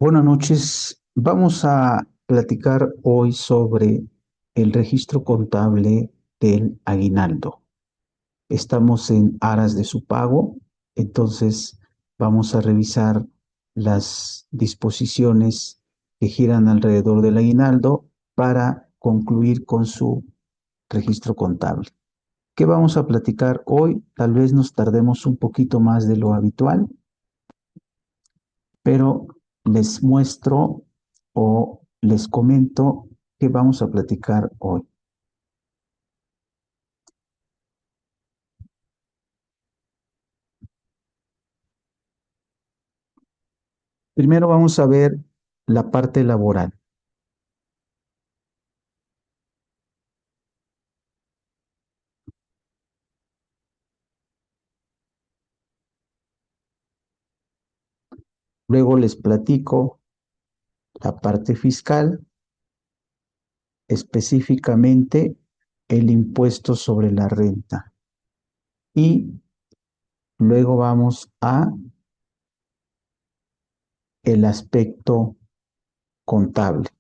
Buenas noches. Vamos a platicar hoy sobre el registro contable del aguinaldo. Estamos en aras de su pago, entonces vamos a revisar las disposiciones que giran alrededor del aguinaldo para concluir con su registro contable. ¿Qué vamos a platicar hoy? Tal vez nos tardemos un poquito más de lo habitual, pero les muestro o les comento qué vamos a platicar hoy. Primero vamos a ver la parte laboral. Luego les platico la parte fiscal, específicamente el impuesto sobre la renta. Y luego vamos a el aspecto contable.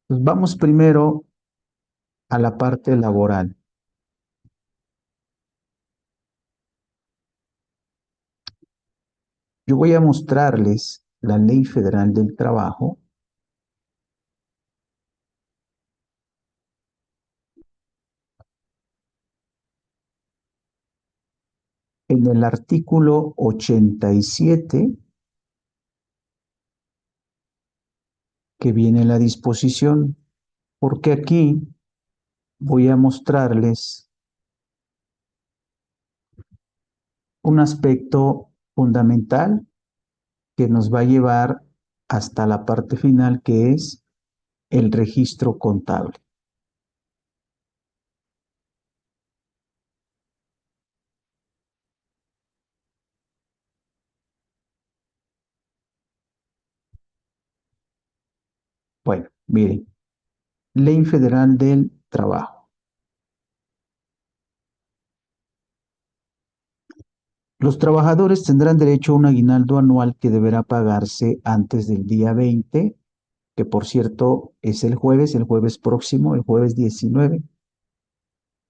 Pues vamos primero a la parte laboral. Yo voy a mostrarles la Ley Federal del Trabajo. En el artículo 87, que viene la disposición, porque aquí voy a mostrarles un aspecto fundamental que nos va a llevar hasta la parte final, que es el registro contable. Bueno, miren, Ley Federal del Trabajo. Los trabajadores tendrán derecho a un aguinaldo anual que deberá pagarse antes del día 20, que por cierto es el jueves próximo, el jueves 19,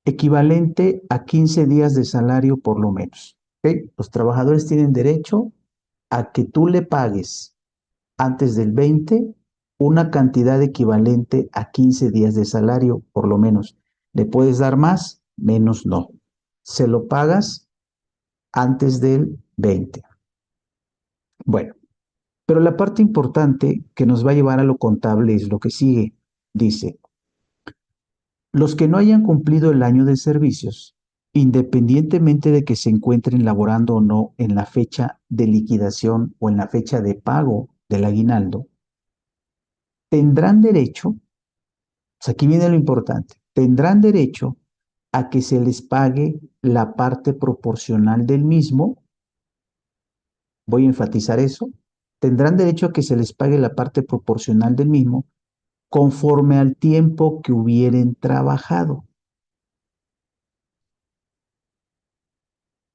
equivalente a 15 días de salario por lo menos. ¿Ok? Los trabajadores tienen derecho a que tú le pagues antes del 20 una cantidad equivalente a 15 días de salario por lo menos. ¿Le puedes dar más? Menos no. Se lo pagas antes del 20. Bueno, pero la parte importante que nos va a llevar a lo contable es lo que sigue. Dice, los que no hayan cumplido el año de servicios, independientemente de que se encuentren laborando o no en la fecha de liquidación o en la fecha de pago del aguinaldo, tendrán derecho, pues aquí viene lo importante, tendrán derecho a que se les pague la parte proporcional del mismo. Voy a enfatizar eso. Tendrán derecho a que se les pague la parte proporcional del mismo conforme al tiempo que hubieren trabajado.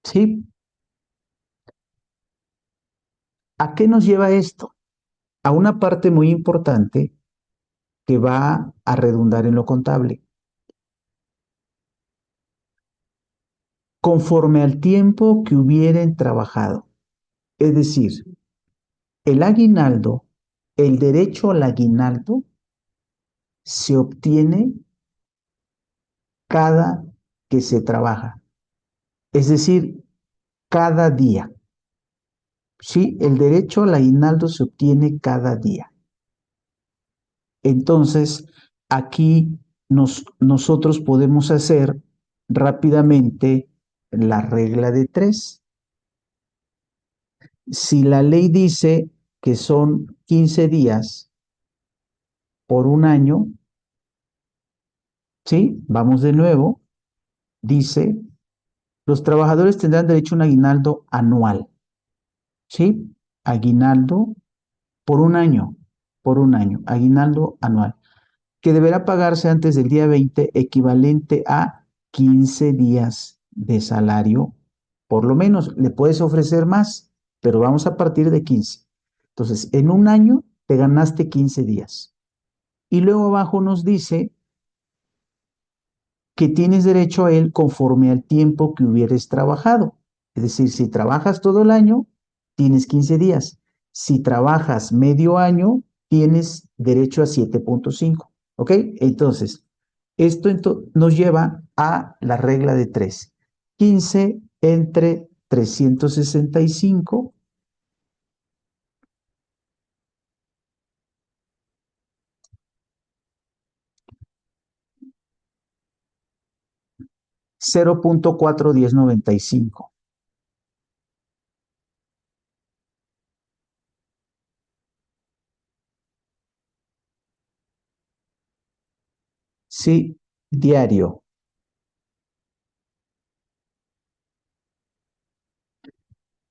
¿Sí? ¿A qué nos lleva esto? A una parte muy importante que va a redundar en lo contable. Conforme al tiempo que hubieren trabajado. Es decir, el aguinaldo, el derecho al aguinaldo se obtiene cada que se trabaja. Es decir, cada día. Sí, el derecho al aguinaldo se obtiene cada día. Entonces, aquí nosotros podemos hacer rápidamente la regla de tres. Si la ley dice que son 15 días por un año, ¿sí? Vamos de nuevo. Dice, los trabajadores tendrán derecho a un aguinaldo anual, ¿sí? Aguinaldo por un año, aguinaldo anual, que deberá pagarse antes del día 20, equivalente a 15 días de salario, por lo menos. ¿Le puedes ofrecer más? pero vamos a partir de 15. Entonces, en un año te ganaste 15 días. Y luego abajo nos dice que tienes derecho a él conforme al tiempo que hubieres trabajado. Es decir, si trabajas todo el año, tienes 15 días. Si trabajas medio año, tienes derecho a 7.5. ¿Ok? Entonces, esto nos lleva a la regla de 3. 15 entre 365, 0.41095. Sí, diario.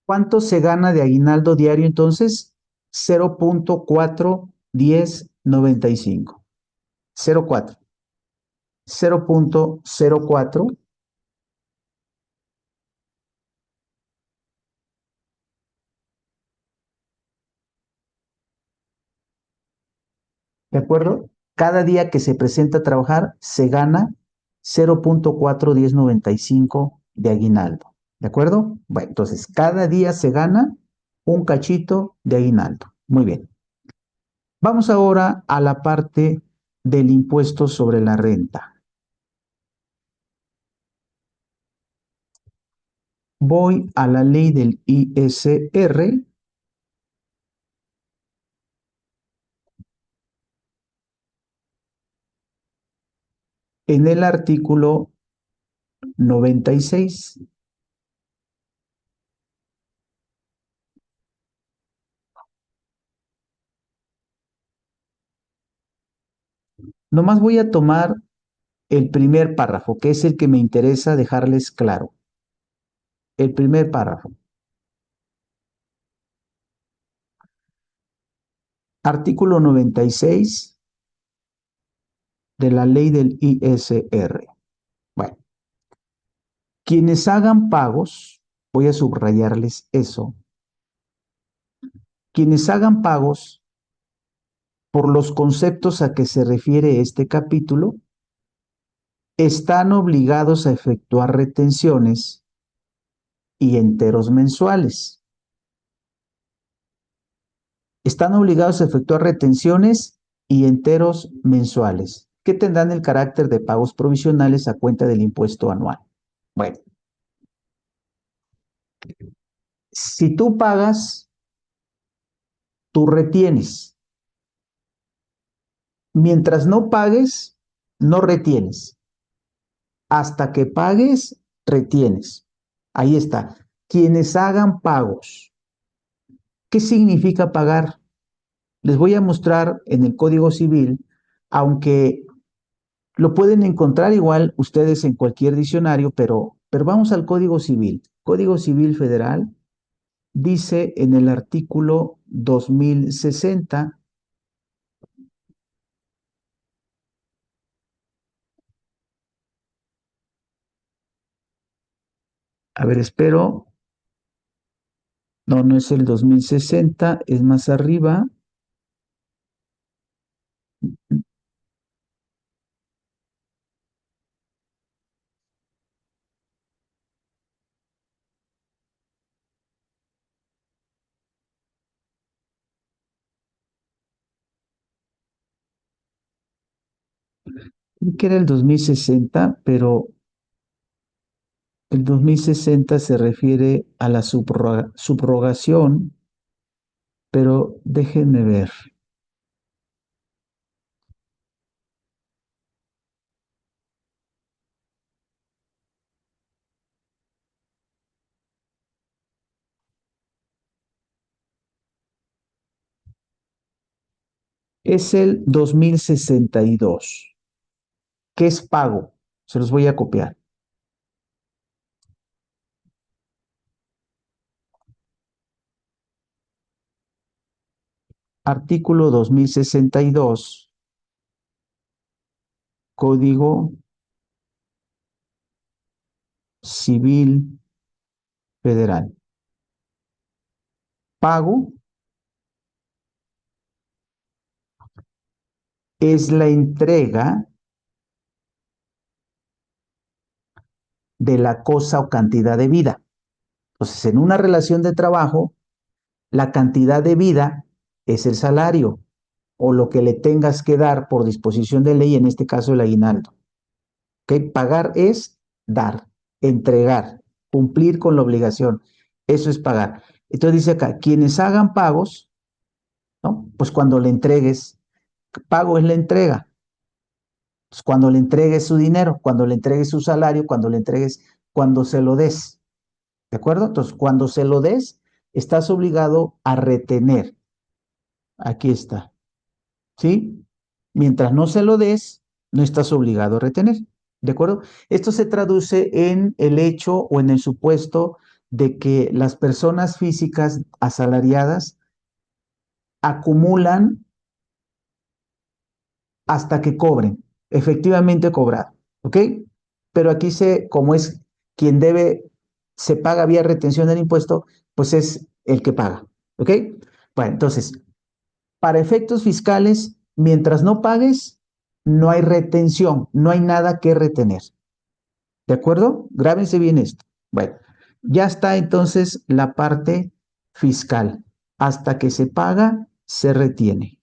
¿Cuánto se gana de aguinaldo diario entonces? 0.41095. 0.4. 0.04. ¿De acuerdo? Cada día que se presenta a trabajar se gana 0.41095 de aguinaldo. ¿De acuerdo? Bueno, entonces cada día se gana un cachito de aguinaldo. Muy bien. Vamos ahora a la parte del impuesto sobre la renta. Voy a la ley del ISR en el artículo 96. Nomás voy a tomar el primer párrafo, que es el que me interesa dejarles claro. El primer párrafo. Artículo 96 de la ley del ISR. Bueno, quienes hagan pagos, voy a subrayarles eso, quienes hagan pagos por los conceptos a que se refiere este capítulo, están obligados a efectuar retenciones y enteros mensuales. Están obligados a efectuar retenciones y enteros mensuales, que tendrán el carácter de pagos provisionales a cuenta del impuesto anual. Bueno, si tú pagas, tú retienes. Mientras no pagues, no retienes. Hasta que pagues, retienes. Ahí está. Quienes hagan pagos. ¿Qué significa pagar? Les voy a mostrar en el Código Civil, aunque lo pueden encontrar igual ustedes en cualquier diccionario, pero vamos al Código Civil. Código Civil Federal dice en el artículo 2060, a ver, espero, no, no es el 2060, es más arriba. Creí que era el 2060, pero el 2060 se refiere a la subrogación, pero déjenme ver. Es el 2062, que es pago. Se los voy a copiar. Artículo 2062, Código Civil Federal. Pago es la entrega de la cosa o cantidad de vida. Entonces, en una relación de trabajo, la cantidad de vida es el salario o lo que le tengas que dar por disposición de ley, en este caso el aguinaldo. ¿Ok? Pagar es dar, entregar, cumplir con la obligación. Eso es pagar. Entonces dice acá, quienes hagan pagos, ¿no? Pues cuando le entregues, pago es la entrega. Pues cuando le entregues su dinero, cuando le entregues su salario, cuando le entregues, cuando se lo des. ¿De acuerdo? Entonces, cuando se lo des, estás obligado a retener. Aquí está. ¿Sí? Mientras no se lo des, no estás obligado a retener. ¿De acuerdo? Esto se traduce en el hecho o en el supuesto de que las personas físicas asalariadas acumulan hasta que cobren, efectivamente cobrado, ¿ok? Pero aquí como es quien debe, se paga vía retención del impuesto, pues es el que paga, ¿ok? Bueno, entonces, para efectos fiscales, mientras no pagues, no hay retención, no hay nada que retener, ¿de acuerdo? Grábense bien esto. Bueno, ya está entonces la parte fiscal. Hasta que se paga, se retiene.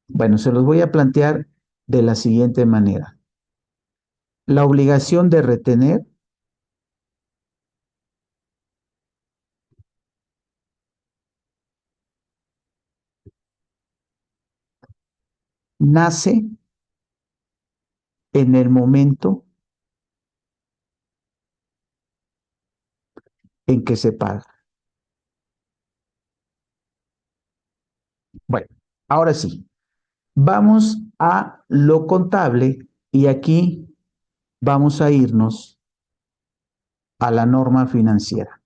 Bueno, se los voy a plantear de la siguiente manera. La obligación de retener nace en el momento en que se paga. Bueno, ahora sí, vamos a lo contable y aquí vamos a irnos a la norma financiera.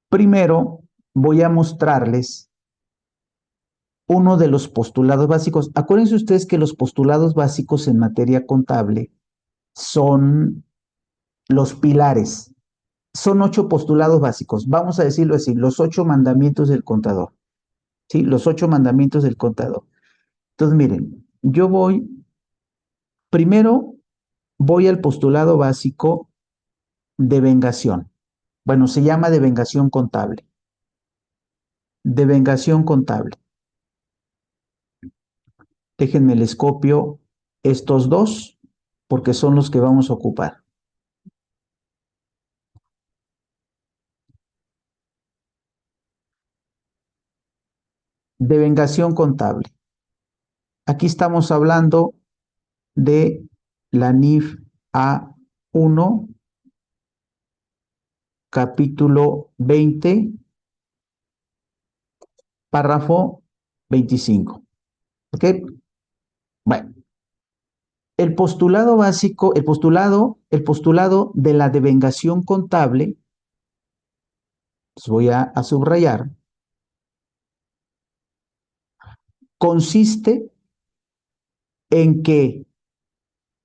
Primero voy a mostrarles uno de los postulados básicos. Acuérdense ustedes que los postulados básicos en materia contable son los pilares. Son 8 postulados básicos. Vamos a decirlo así, los 8 mandamientos del contador. ¿Sí? Los 8 mandamientos del contador. Entonces, miren, primero voy al postulado básico de vengación. Bueno, se llama devengación contable. Devengación contable. Déjenme les copio estos dos porque son los que vamos a ocupar. Devengación contable. Aquí estamos hablando de la NIF A1, capítulo 20, párrafo 25. ¿Ok? Bueno, el postulado básico, el postulado de la devengación contable, pues voy a subrayar, consiste en que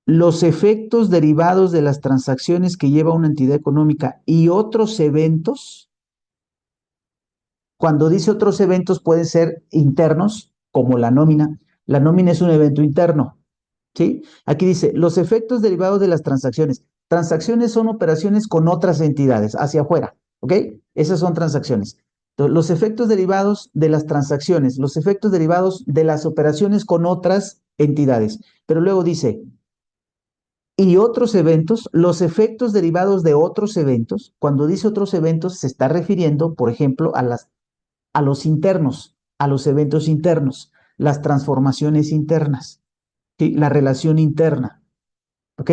los efectos derivados de las transacciones que lleva una entidad económica y otros eventos, cuando dice otros eventos pueden ser internos, como la nómina. La nómina es un evento interno, ¿sí? Aquí dice, los efectos derivados de las transacciones. Transacciones son operaciones con otras entidades, hacia afuera, ¿ok? Esas son transacciones. Entonces, los efectos derivados de las transacciones, los efectos derivados de las operaciones con otras entidades. Pero luego dice, y otros eventos, los efectos derivados de otros eventos, cuando dice otros eventos, se está refiriendo, por ejemplo, a los internos, a los eventos internos, las transformaciones internas, ¿sí? La relación interna, ¿ok?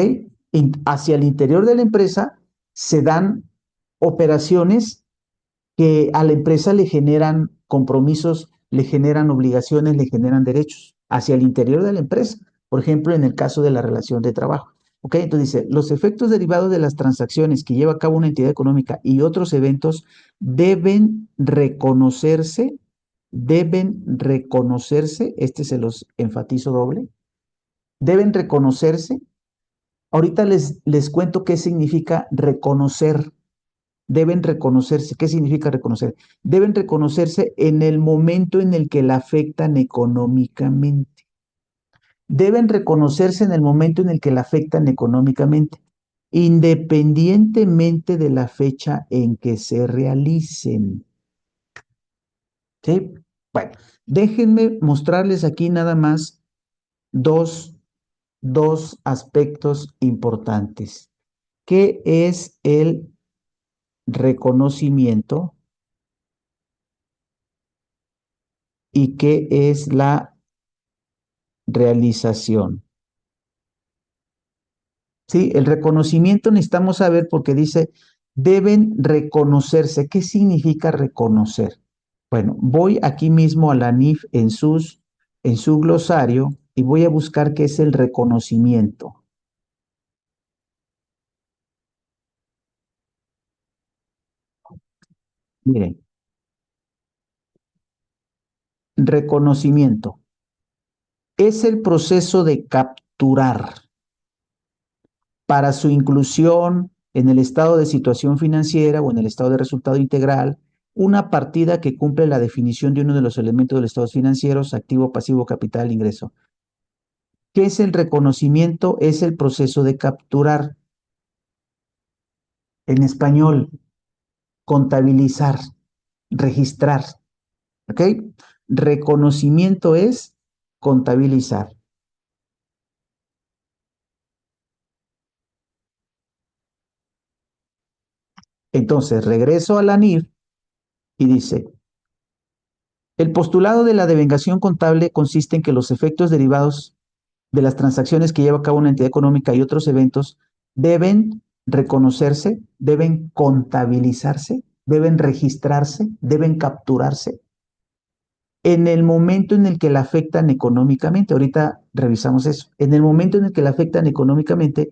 Hacia el interior de la empresa se dan operaciones que a la empresa le generan compromisos, le generan obligaciones, le generan derechos hacia el interior de la empresa. Por ejemplo, en el caso de la relación de trabajo. ¿Ok? Entonces dice, los efectos derivados de las transacciones que lleva a cabo una entidad económica y otros eventos deben reconocerse, este se los enfatizo doble, deben reconocerse Ahorita les cuento qué significa reconocer. Deben reconocerse. ¿Qué significa reconocer? Deben reconocerse en el momento en el que la afectan económicamente. Deben reconocerse en el momento en el que la afectan económicamente, independientemente de la fecha en que se realicen. ¿Sí? Bueno, déjenme mostrarles aquí nada más dos, dos aspectos importantes. ¿Qué es el reconocimiento y qué es la realización? Sí, el reconocimiento necesitamos saber porque dice, deben reconocerse. ¿Qué significa reconocer? Bueno, voy aquí mismo a la NIF en su glosario y voy a buscar qué es el reconocimiento. Miren, reconocimiento es el proceso de capturar para su inclusión en el estado de situación financiera o en el estado de resultado integral, una partida que cumple la definición de uno de los elementos de los estados financieros, activo, pasivo, capital, ingreso. ¿Qué es el reconocimiento? Es el proceso de capturar. En español, contabilizar, registrar. ¿Ok? Reconocimiento es contabilizar. Entonces, regreso a la NIF y dice, el postulado de la devengación contable consiste en que los efectos derivados de las transacciones que lleva a cabo una entidad económica y otros eventos deben reconocerse, deben contabilizarse, deben registrarse, deben capturarse en el momento en el que la afectan económicamente. Ahorita revisamos eso. En el momento en el que la afectan económicamente,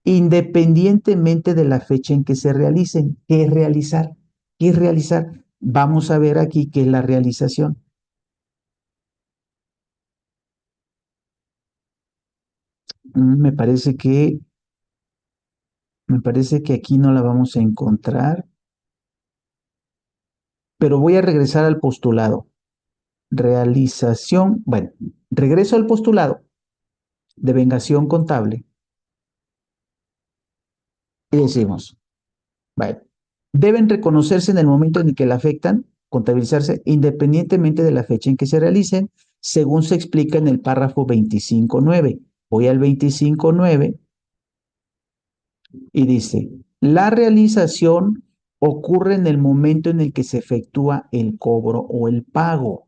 independientemente de la fecha en que se realicen. ¿Qué es realizar? ¿Qué es realizar? Vamos a ver aquí qué es la realización. Me parece me parece que aquí no la vamos a encontrar, pero voy a regresar al postulado. Realización, bueno, regreso al postulado de vengación contable y decimos, bueno, deben reconocerse en el momento en el que la afectan, contabilizarse independientemente de la fecha en que se realicen, según se explica en el párrafo 25.9. Voy al 25.9 y dice, la realización ocurre en el momento en el que se efectúa el cobro o el pago.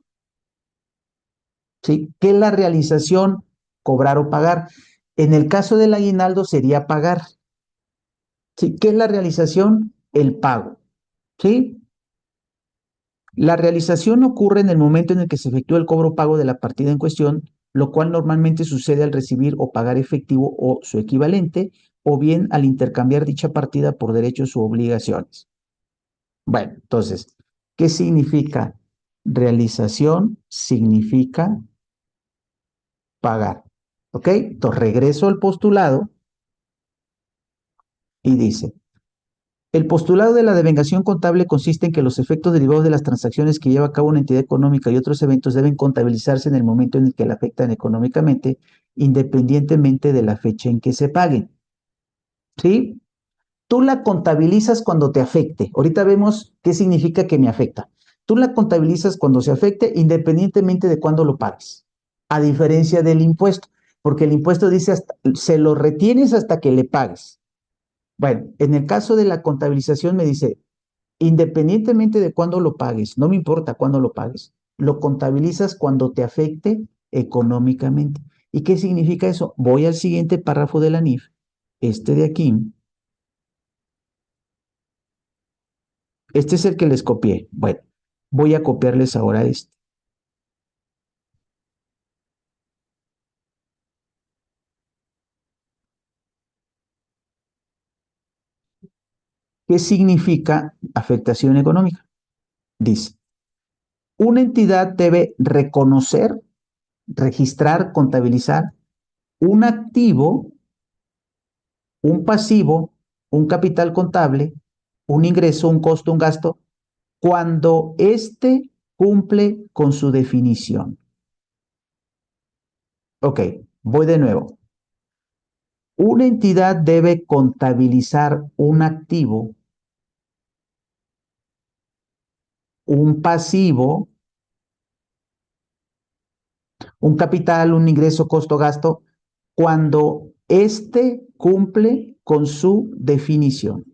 ¿Sí? ¿Qué es la realización? Cobrar o pagar. En el caso del aguinaldo sería pagar. ¿Sí? ¿Qué es la realización? El pago. ¿Sí? La realización ocurre en el momento en el que se efectúa el cobro o pago de la partida en cuestión, lo cual normalmente sucede al recibir o pagar efectivo o su equivalente, o bien al intercambiar dicha partida por derechos u obligaciones. Bueno, entonces, ¿qué significa realización? Significa pagar. ¿Ok? Entonces regreso al postulado y dice, el postulado de la devengación contable consiste en que los efectos derivados de las transacciones que lleva a cabo una entidad económica y otros eventos deben contabilizarse en el momento en el que la afectan económicamente, independientemente de la fecha en que se paguen. ¿Sí? Tú la contabilizas cuando te afecte. Ahorita vemos qué significa que me afecta. Tú la contabilizas cuando se afecte, independientemente de cuándo lo pagues. A diferencia del impuesto, porque el impuesto dice hasta, se lo retienes hasta que le pagues. Bueno, en el caso de la contabilización me dice, independientemente de cuándo lo pagues, no me importa cuándo lo pagues, lo contabilizas cuando te afecte económicamente. ¿Y qué significa eso? Voy al siguiente párrafo de la NIF, este de aquí. Este es el que les copié. Bueno, voy a copiarles ahora este. ¿Qué significa afectación económica? Dice, una entidad debe reconocer, registrar, contabilizar un activo un pasivo, un capital contable, un ingreso, un costo, un gasto, cuando éste cumple con su definición. Ok, voy de nuevo. Una entidad debe contabilizar un activo, un pasivo, un capital, un ingreso, costo, gasto, cuando éste cumple con su definición.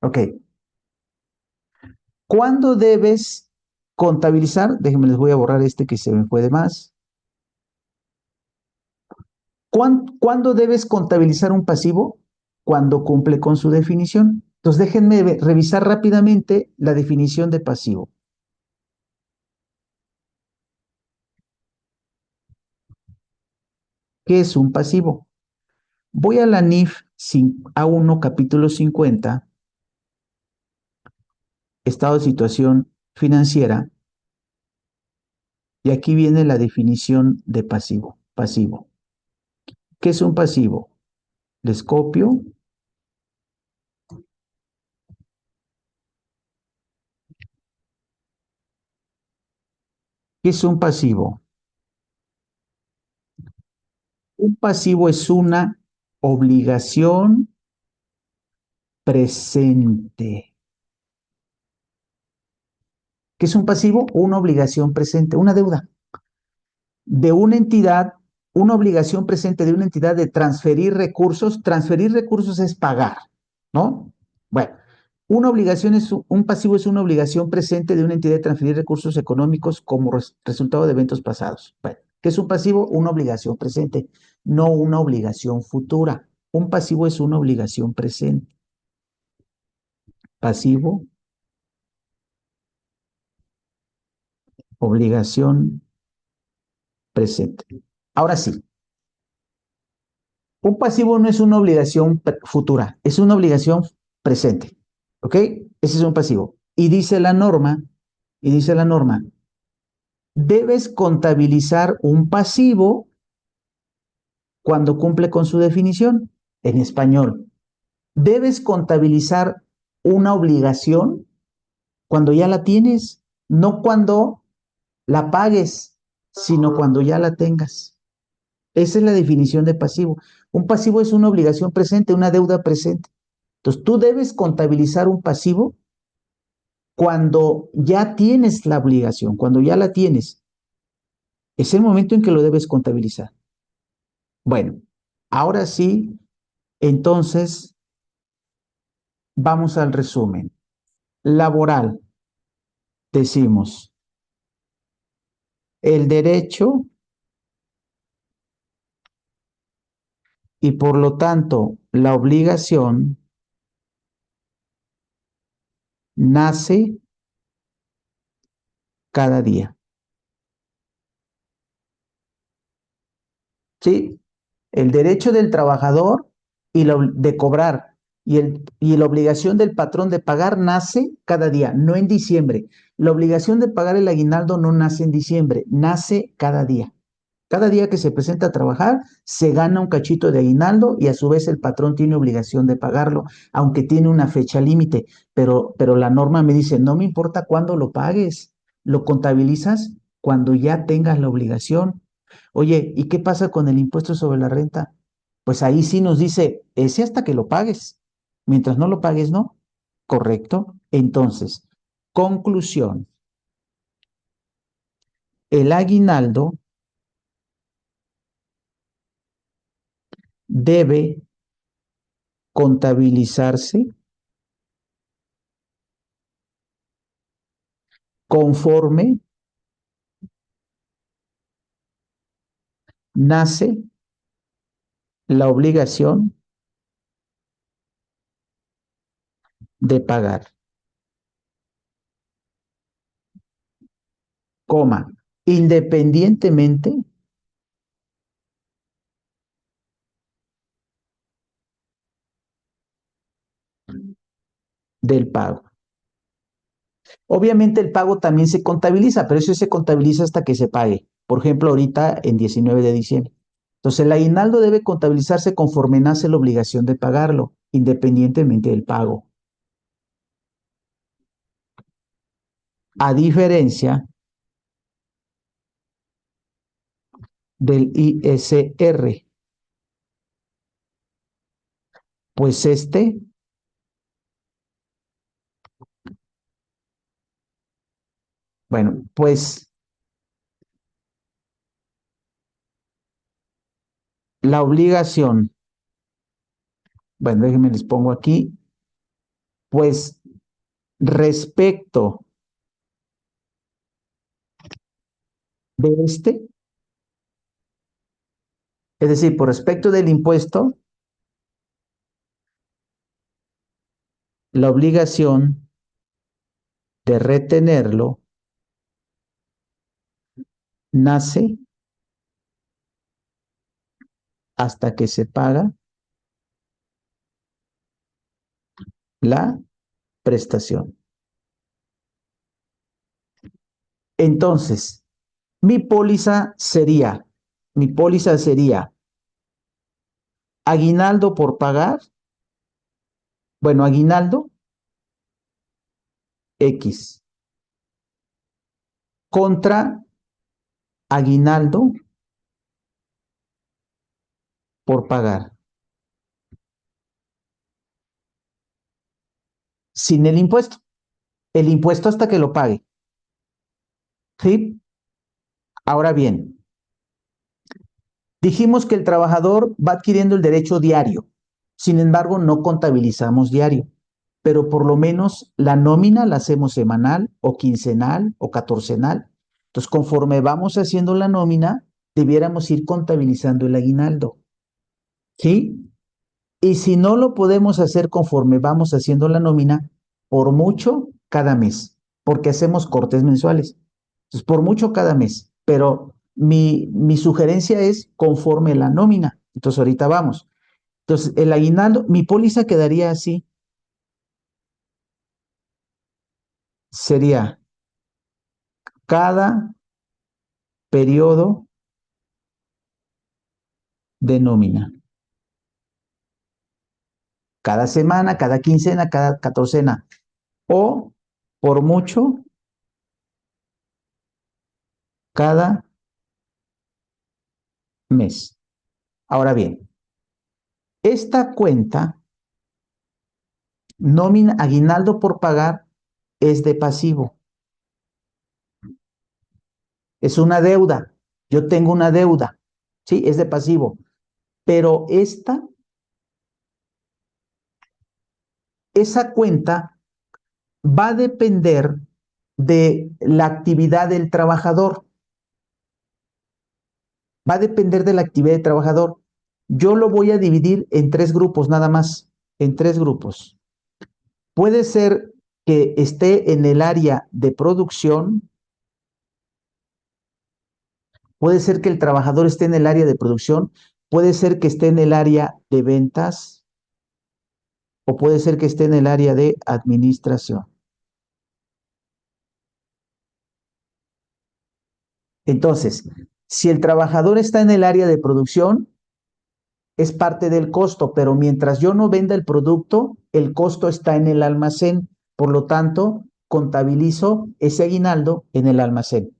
Ok. ¿Cuándo debes contabilizar? Déjenme, les voy a borrar este que se me fue de más. ¿Cuándo debes contabilizar un pasivo? Cuando cumple con su definición. Entonces, déjenme revisar rápidamente la definición de pasivo. ¿Qué es un pasivo? Voy a la NIF A1, capítulo 50, estado de situación financiera, y aquí viene la definición de pasivo. Pasivo. ¿Qué es un pasivo? Les copio. ¿Qué es un pasivo? Un pasivo es una obligación presente. ¿Qué es un pasivo? Una obligación presente, una deuda de una entidad, una obligación presente de una entidad de transferir recursos. Transferir recursos es pagar, ¿no? Bueno, una obligación es un pasivo es una obligación presente de una entidad de transferir recursos económicos como resultado de eventos pasados. Bueno, ¿qué es un pasivo? Una obligación presente, no una obligación futura. Un pasivo es una obligación presente. Pasivo, obligación presente. Ahora sí, un pasivo no es una obligación futura, es una obligación presente. ¿Ok? Ese es un pasivo. Y dice la norma, debes contabilizar un pasivo cuando cumple con su definición. En español, debes contabilizar una obligación cuando ya la tienes, no cuando la pagues, sino cuando ya la tengas. Esa es la definición de pasivo. Un pasivo es una obligación presente, una deuda presente. Entonces, tú debes contabilizar un pasivo cuando ya tienes la obligación, cuando ya la tienes. Es el momento en que lo debes contabilizar. Bueno, ahora sí, entonces vamos al resumen. Laboral, decimos, el derecho y por lo tanto la obligación nace cada día. ¿Sí? El derecho del trabajador de cobrar y la obligación del patrón de pagar nace cada día, no en diciembre. La obligación de pagar el aguinaldo no nace en diciembre, nace cada día. Cada día que se presenta a trabajar, se gana un cachito de aguinaldo y a su vez el patrón tiene obligación de pagarlo, aunque tiene una fecha límite. Pero la norma me dice, no me importa cuándo lo pagues, lo contabilizas cuando ya tengas la obligación. Oye, ¿y qué pasa con el impuesto sobre la renta? Pues ahí sí nos dice, ese hasta que lo pagues. Mientras no lo pagues, no. ¿Correcto? Entonces, conclusión. El aguinaldo debe contabilizarse conforme nace la obligación de pagar, coma, independientemente del pago. Obviamente el pago también se contabiliza, pero eso se contabiliza hasta que se pague. Por ejemplo, ahorita en 19 de diciembre. Entonces, el aguinaldo debe contabilizarse conforme nace la obligación de pagarlo, independientemente del pago. A diferencia del ISR, pues bueno, pues la obligación, bueno, déjenme les pongo aquí, pues respecto de es decir, por respecto del impuesto, la obligación de retenerlo nace hasta que se paga la prestación. Entonces, mi póliza sería, mi póliza sería aguinaldo por pagar, bueno, aguinaldo X contra aguinaldo por pagar, sin el impuesto hasta que lo pague. ¿Sí? Ahora bien, dijimos que el trabajador va adquiriendo el derecho diario, sin embargo, no contabilizamos diario, pero por lo menos la nómina la hacemos semanal o quincenal o catorcenal. Entonces, conforme vamos haciendo la nómina, debiéramos ir contabilizando el aguinaldo. ¿Sí? Y si no lo podemos hacer conforme vamos haciendo la nómina, por mucho cada mes, porque hacemos cortes mensuales. Entonces, por mucho cada mes, pero mi sugerencia es conforme la nómina. Entonces, ahorita vamos. Entonces, el aguinaldo, mi póliza quedaría así, sería cada periodo de nómina, cada semana, cada quincena, cada catorcena, o por mucho cada mes. Ahora bien, esta cuenta, nómina, aguinaldo por pagar, es de pasivo, es una deuda. Yo tengo una deuda, ¿sí? Es de pasivo. Pero esa cuenta va a depender de la actividad del trabajador. Va a depender de la actividad del trabajador. Yo lo voy a dividir en tres grupos nada más, en tres grupos. Puede ser que esté en el área de producción, puede ser que el trabajador esté en el área de producción, puede ser que esté en el área de ventas o puede ser que esté en el área de administración. Entonces, si el trabajador está en el área de producción, es parte del costo, pero mientras yo no venda el producto, el costo está en el almacén. Por lo tanto, contabilizo ese aguinaldo en el almacén.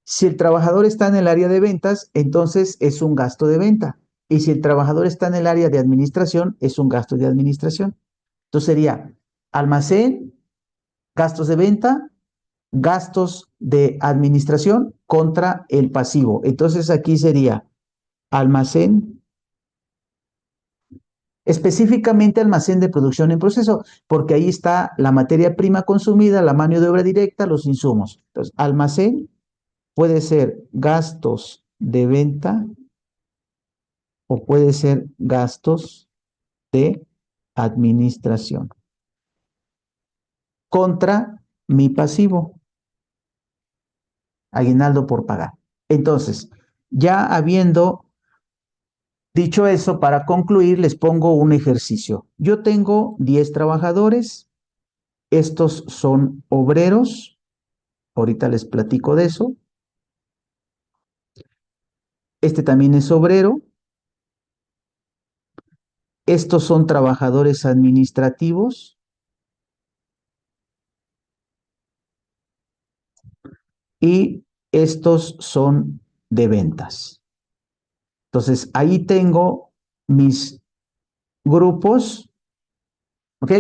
Si el trabajador está en el área de ventas, entonces es un gasto de venta. Y si el trabajador está en el área de administración, es un gasto de administración. Entonces sería almacén, gastos de venta, gastos de administración contra el pasivo. Entonces aquí sería almacén, específicamente almacén de producción en proceso, porque ahí está la materia prima consumida, la mano de obra directa, los insumos. Entonces, almacén puede ser gastos de venta o puede ser gastos de administración contra mi pasivo, aguinaldo por pagar. Entonces, ya habiendo dicho eso, para concluir, les pongo un ejercicio. Yo tengo 10 trabajadores, estos son obreros, ahorita les platico de eso. Este también es obrero. Estos son trabajadores administrativos y estos son de ventas. Entonces, ahí tengo mis grupos, ¿ok?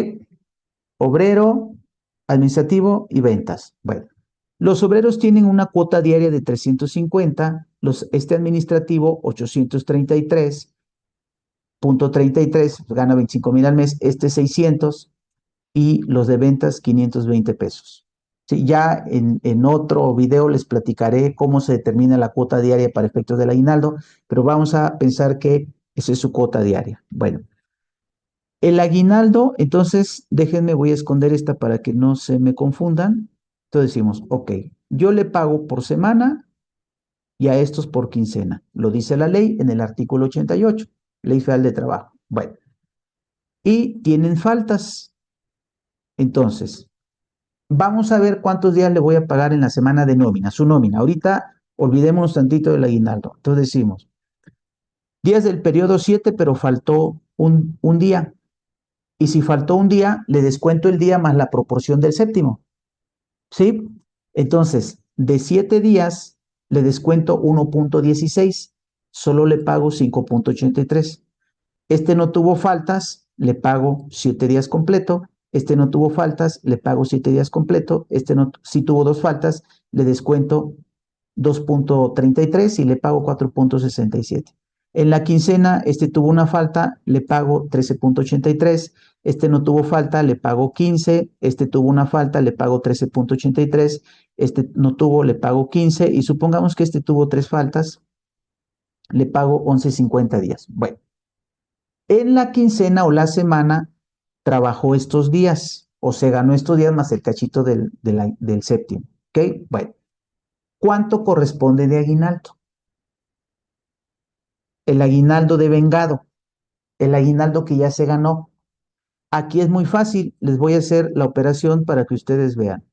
Obrero, administrativo y ventas. Bueno, los obreros tienen una cuota diaria de 350, este administrativo 833.33, gana 25,000 al mes, este 600 y los de ventas 520 pesos. Sí, ya en otro video les platicaré cómo se determina la cuota diaria para efectos del aguinaldo, pero vamos a pensar que esa es su cuota diaria. Bueno, el aguinaldo, entonces, déjenme, voy a esconder esta para que no se me confundan. Entonces decimos, ok, yo le pago por semana y a estos por quincena. Lo dice la ley en el artículo 88, Ley Federal de Trabajo. Bueno, y tienen faltas. Entonces, vamos a ver cuántos días le voy a pagar en la semana de nómina, su nómina. Ahorita olvidémonos tantito del aguinaldo. Entonces decimos, días del periodo 7, pero faltó un día. Y si faltó un día, le descuento el día más la proporción del séptimo. ¿Sí? Entonces, de 7 días, le descuento 1.16. Solo le pago 5.83. Este no tuvo faltas, le pago 7 días completo. Este no tuvo faltas, le pago 7 días completo. Este no, si tuvo dos faltas, le descuento 2.33 y le pago 4.67. En la quincena, este tuvo una falta, le pago 13.83. Este no tuvo falta, le pago 15. Este tuvo una falta, le pago 13.83. Este no tuvo, le pago 15. Y supongamos que este tuvo tres faltas, le pago 11.50 días. Bueno, en la quincena o la semana trabajó estos días o se ganó estos días más el cachito del séptimo. ¿Ok? Bueno, ¿cuánto corresponde de aguinaldo? El aguinaldo de vengado, el aguinaldo que ya se ganó. Aquí es muy fácil, les voy a hacer la operación para que ustedes vean.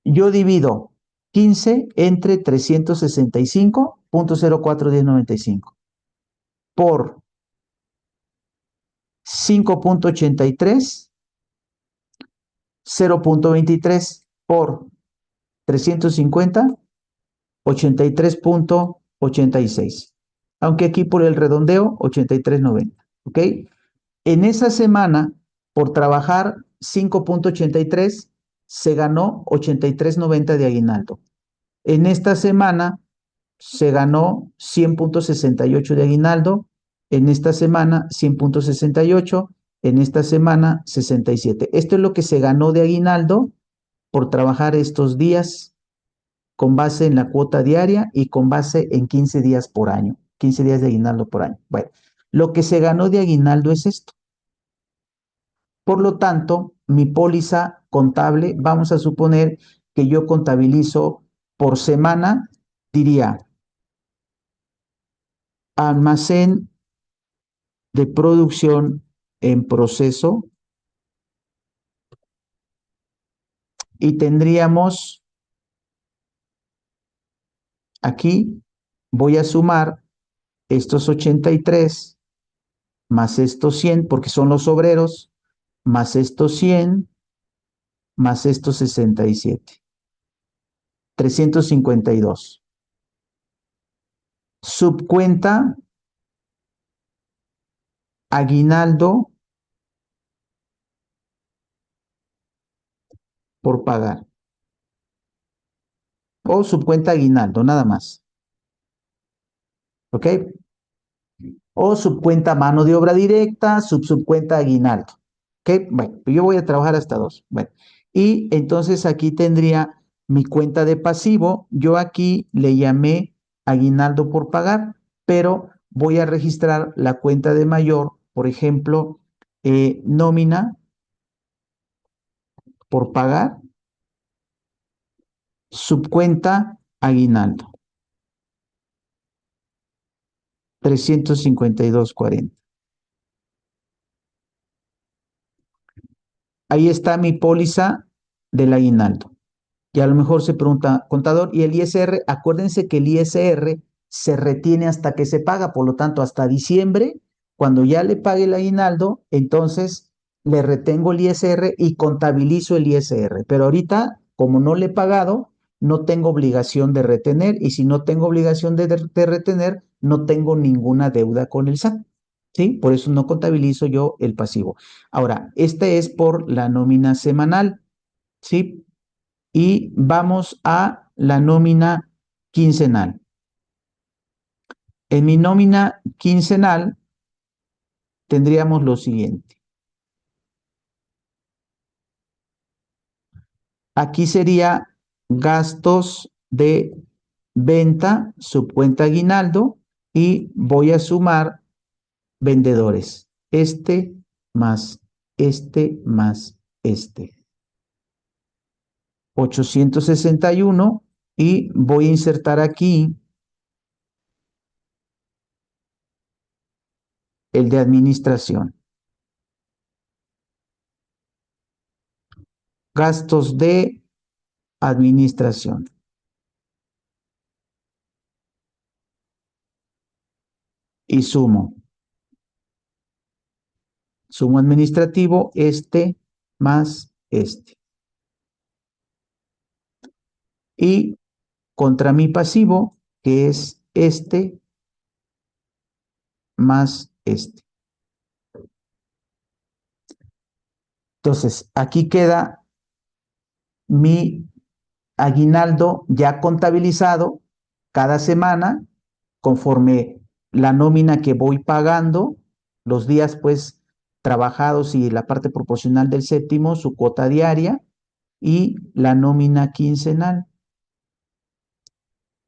Yo divido 15 entre 365.041095 por 5.83, 0.23 por 350, 83.86. Aunque aquí por el redondeo, 83.90. ¿Ok? En esa semana, por trabajar 5.83, se ganó 83.90 de aguinaldo. En esta semana se ganó 100.68 de aguinaldo. En esta semana 100.68. En esta semana 67. Esto es lo que se ganó de aguinaldo por trabajar estos días con base en la cuota diaria y con base en 15 días por año. 15 días de aguinaldo por año. Bueno, lo que se ganó de aguinaldo es esto. Por lo tanto, mi póliza contable, vamos a suponer que yo contabilizo por semana, diría, almacén de producción en proceso y tendríamos aquí, voy a sumar estos 83 más estos 100, porque son los obreros, más estos 100, más estos 67, 352. Subcuenta aguinaldo por pagar. O subcuenta aguinaldo, nada más. ¿Ok? O subcuenta mano de obra directa, subcuenta aguinaldo. ¿Ok? Bueno, yo voy a trabajar hasta dos. Bueno, y entonces aquí tendría mi cuenta de pasivo. Yo aquí le llamé aguinaldo por pagar, pero voy a registrar la cuenta de mayor, por ejemplo, nómina por pagar, subcuenta aguinaldo, 352.40. Ahí está mi póliza del aguinaldo. Y a lo mejor se pregunta, contador, ¿y el ISR? Acuérdense que el ISR se retiene hasta que se paga, por lo tanto, hasta diciembre, cuando ya le pague el aguinaldo, entonces le retengo el ISR y contabilizo el ISR. Pero ahorita, como no le he pagado, no tengo obligación de retener, y si no tengo obligación de retener, no tengo ninguna deuda con el SAT. ¿Sí? Por eso no contabilizo yo el pasivo. Ahora, este es por la nómina semanal. ¿Sí? Y vamos a la nómina quincenal. En mi nómina quincenal tendríamos lo siguiente. Aquí sería gastos de venta, subcuenta aguinaldo, y voy a sumar vendedores. Este más más este. 861, y voy a insertar aquí el de administración. Gastos de administración. Y sumo. Sumo administrativo, este más este. Y contra mi pasivo, que es este más este. Entonces, aquí queda mi aguinaldo ya contabilizado cada semana, conforme la nómina que voy pagando, los días pues trabajados y la parte proporcional del séptimo, su cuota diaria, y la nómina quincenal.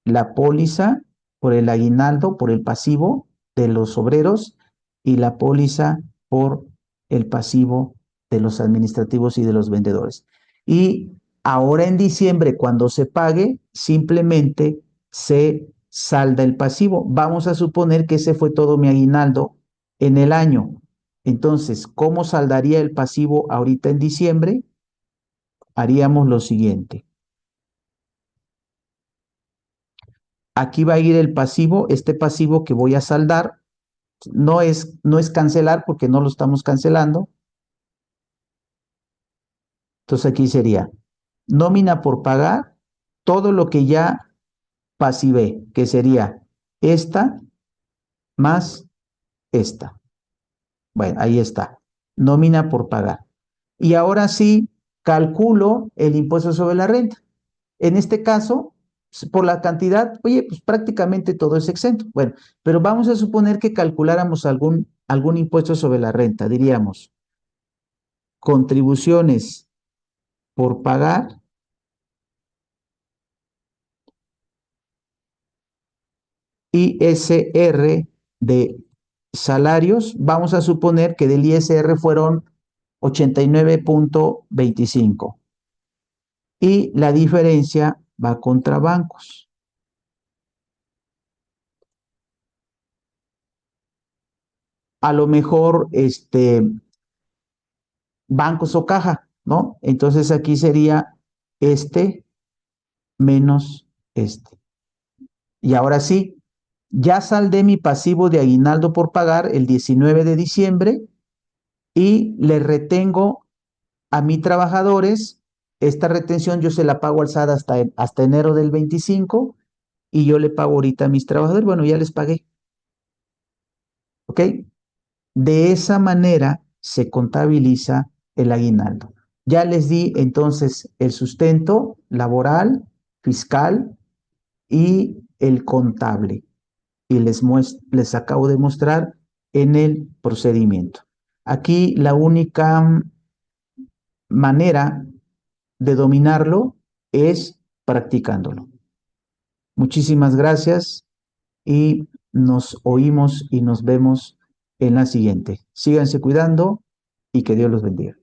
La póliza por el aguinaldo, por el pasivo de los obreros, y la póliza por el pasivo de los administrativos y de los vendedores. Y ahora en diciembre, cuando se pague, simplemente se salda el pasivo. Vamos a suponer que ese fue todo mi aguinaldo en el año. Entonces, ¿cómo saldaría el pasivo ahorita en diciembre? Haríamos lo siguiente. Aquí va a ir el pasivo, este pasivo que voy a saldar, no es cancelar porque no lo estamos cancelando. Entonces aquí sería nómina por pagar, todo lo que ya pasivé, que sería esta más esta. Bueno, ahí está, nómina por pagar. Y ahora sí, calculo el impuesto sobre la renta. En este caso, por la cantidad, oye, pues prácticamente todo es exento. Bueno, pero vamos a suponer que calculáramos algún impuesto sobre la renta. Diríamos, contribuciones por pagar, ISR de salarios. Vamos a suponer que del ISR fueron 89.25. Y la diferencia va contra bancos. A lo mejor, bancos o caja, ¿no? Entonces aquí sería este menos este. Y ahora sí, ya saldé mi pasivo de aguinaldo por pagar el 19 de diciembre, y le retengo a mis trabajadores. Esta retención yo se la pago al SAT hasta enero del 25, y yo le pago ahorita a mis trabajadores. Bueno, ya les pagué. ¿Ok? De esa manera se contabiliza el aguinaldo. Ya les di entonces el sustento laboral, fiscal y el contable. Y les acabo de mostrar en el procedimiento. Aquí la única manera de dominarlo es practicándolo. Muchísimas gracias, y nos oímos y nos vemos en la siguiente. Síganse cuidando y que Dios los bendiga.